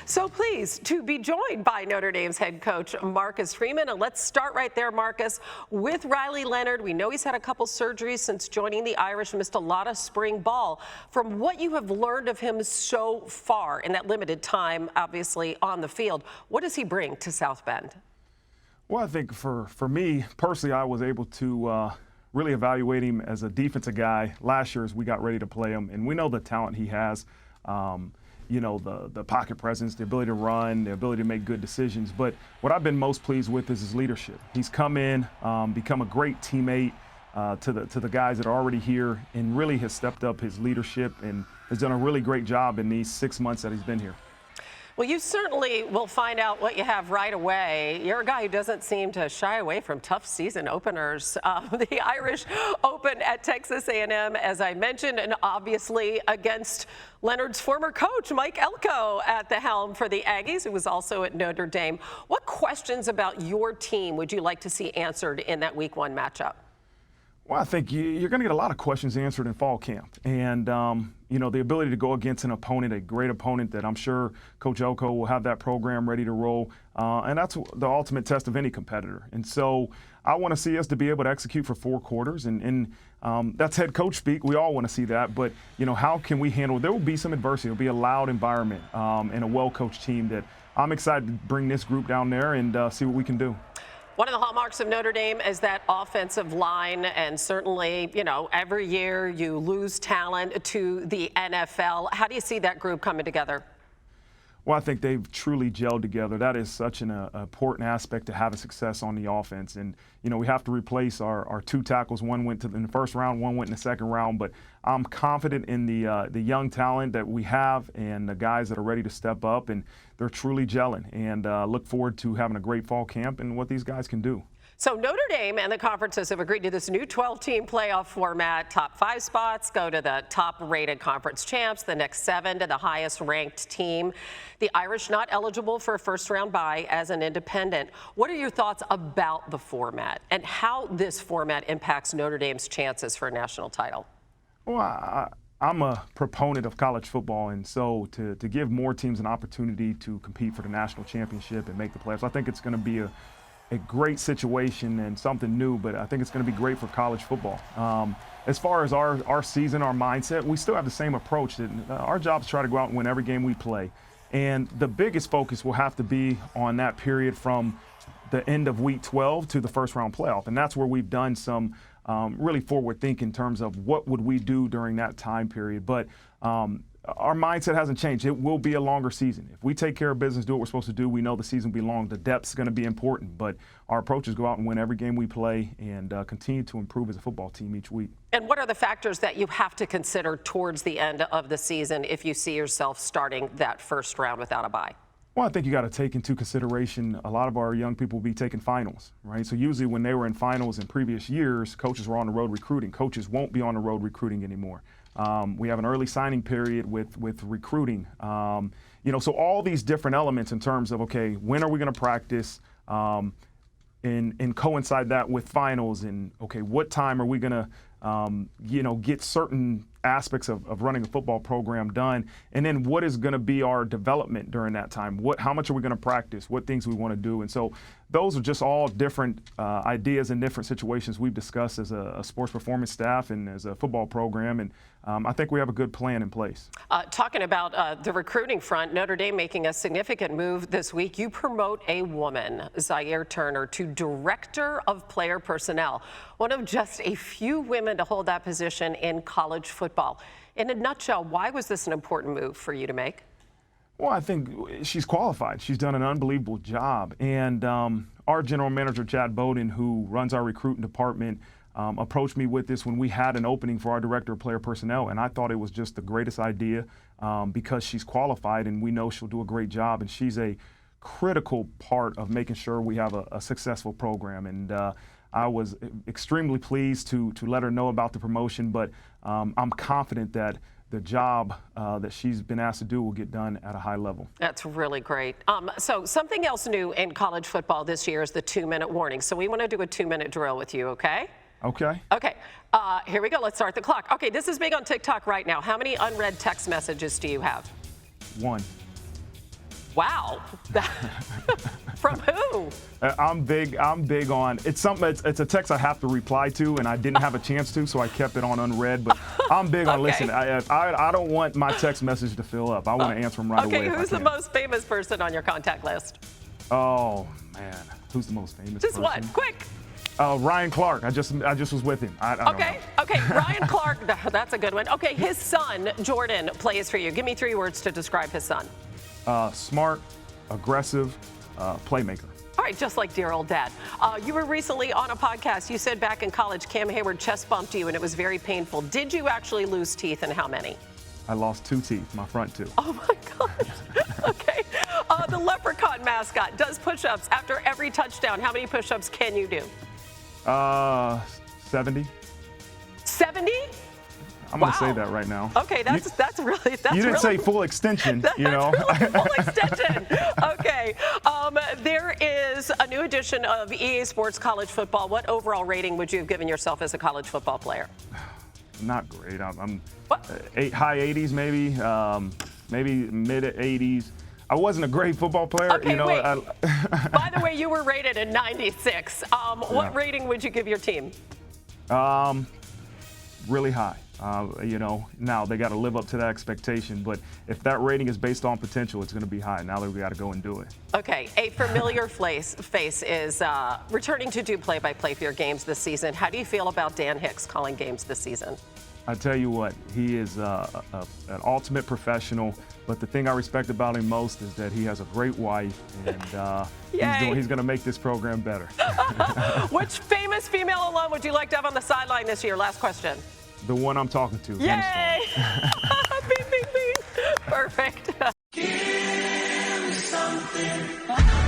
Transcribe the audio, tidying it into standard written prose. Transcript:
So pleased to be joined by Notre Dame's head coach, Marcus Freeman. And let's start right there, Marcus, with Riley Leonard. We know he's had a couple surgeries since joining the Irish, missed a lot of spring ball. From what you have learned of him so far in that limited time, obviously, on the field, what does he bring to South Bend? Well, I think for me, personally, I was able to really evaluate him as a defensive guy last year as we got ready to play him. And we know the talent he has. You know, the pocket presence, the ability to run, the ability to make good decisions. But what I've been most pleased with is his leadership. He's come in, become a great teammate to the guys that are already here, and really has stepped up his leadership and has done a really great job in these 6 months that he's been here. Well, you certainly will find out what you have right away. You're a guy who doesn't seem to shy away from tough season openers. The Irish open at Texas A&M, as I mentioned, and obviously against Leonard's former coach, Mike Elko, at the helm for the Aggies, who was also at Notre Dame. What questions about your team would you like to see answered in that Week 1 matchup? Well, I think you're going to get a lot of questions answered in fall camp. And, you know, the ability to go against an opponent, a great opponent that I'm sure Coach Elko will have that program ready to roll. And that's the ultimate test of any competitor. And so I want to see us to be able to execute for 4 quarters. And that's head coach speak. We all want to see that. But, you know, how can we handle it? There will be some adversity. It will be a loud environment and a well-coached team that I'm excited to bring this group down there and see what we can do. One of the hallmarks of Notre Dame is that offensive line, and certainly, you know, every year you lose talent to the NFL. How do you see that group coming together? Well, I think they've truly gelled together. That is such an important aspect to having success on the offense. And, you know, we have to replace our 2 tackles. One went in the first round, one went in the second round. But I'm confident in the young talent that we have and the guys that are ready to step up. And they're truly gelling. And look forward to having a great fall camp and what these guys can do. So Notre Dame and the conferences have agreed to this new 12-team playoff format. Top 5 spots go to the top-rated conference champs, the next 7 to the highest-ranked team. The Irish not eligible for a first-round bye as an independent. What are your thoughts about the format and how this format impacts Notre Dame's chances for a national title? Well, I'm a proponent of college football, and so to give more teams an opportunity to compete for the national championship and make the playoffs, I think it's going to be a great situation and something new, but I think it's going to be great for college football. As far as our season, our mindset, we still have the same approach. That our job is to try to go out and win every game we play. And the biggest focus will have to be on that period from the end of Week 12 to the first-round playoff. And that's where we've done some really forward think in terms of what would we do during that time period. But our mindset hasn't changed. It will be a longer season. If we take care of business, do what we're supposed to do, we know the season will be long. The depth's going to be important, but our approach is go out and win every game we play and continue to improve as a football team each week. And what are the factors that you have to consider towards the end of the season if you see yourself starting that first round without a bye? Well, I think you got to take into consideration a lot of our young people will be taking finals, right? So usually when they were in finals in previous years, coaches were on the road recruiting. Coaches won't be on the road recruiting anymore. We have an early signing period with recruiting. You know, so all these different elements in terms of, okay, when are we going to practice and coincide that with finals, and, okay, what time are we going to, you know, get certain aspects of running a football program done, and then what is going to be our development during that time? How much are we going to practice? What things we want to do? And so those are just all different ideas and different situations we've discussed as a sports performance staff and as a football program, and I think we have a good plan in place. Talking about the recruiting front, Notre Dame making a significant move this week. You promote a woman, Zaire Turner, to Director of Player Personnel, one of just a few women to hold that position in college football. In a nutshell, why was this an important move for you to make? Well, I think she's qualified. She's done an unbelievable job. And our general manager, Chad Bowden, who runs our recruiting department, approached me with this when we had an opening for our Director of Player Personnel. And I thought it was just the greatest idea because she's qualified and we know she'll do a great job. And she's a critical part of making sure we have a successful program. And I was extremely pleased to let her know about the promotion, but I'm confident that the job that she's been asked to do will get done at a high level. That's really great. So something else new in college football this year is the 2-minute warning. So we want to do a 2-minute drill with you, okay? Okay. Okay. Here we go. Let's start the clock. Okay, this is big on TikTok right now. How many unread text messages do you have? 1. Wow. From who? I'm big on, it's a text I have to reply to, and I didn't have a chance to, so I kept it on unread. But I'm big on, Okay. listen, I don't want my text message to fill up. I want to answer them right away. Okay, if I who's the can. most famous person on your contact list? Oh, man. Who's the most famous Just person? one, quick. Ryan Clark. I just was with him. I don't know. Okay, Ryan Clark, that's a good one. Okay, his son, Jordan, plays for you. Give me 3 words to describe his son. Smart, aggressive, playmaker. All right, just like dear old dad. You were recently on a podcast. You said back in college, Cam Hayward chest bumped you and it was very painful. Did you actually lose teeth, and how many? I lost 2 teeth, my front 2. Oh my gosh. Okay. The Leprechaun mascot does push-ups after every touchdown. How many push-ups can you do? 70. 70? I'm going to say that right now. Okay, that's really You didn't say full extension, That's you know. really full extension. Okay. There is a new edition of EA Sports College Football. What overall rating would you have given yourself as a college football player? Not great. I'm What? high 80s maybe, maybe mid 80s. I wasn't a great football player. Okay, you know, wait. By the way, you were rated a 96. What rating would you give your team? Really high. You know, now they got to live up to that expectation. But if that rating is based on potential, it's going to be high. Now that we got to go and do it. Okay, a familiar face is returning to do play-by-play for your games this season. How do you feel about Dan Hicks calling games this season? I tell you what, he is an ultimate professional. But the thing I respect about him most is that he has a great wife, and he's going to make this program better. Which famous female alum would you like to have on the sideline this year? Last question. The one I'm talking to. Yay! Bing, bing, bing. Perfect. Give me something.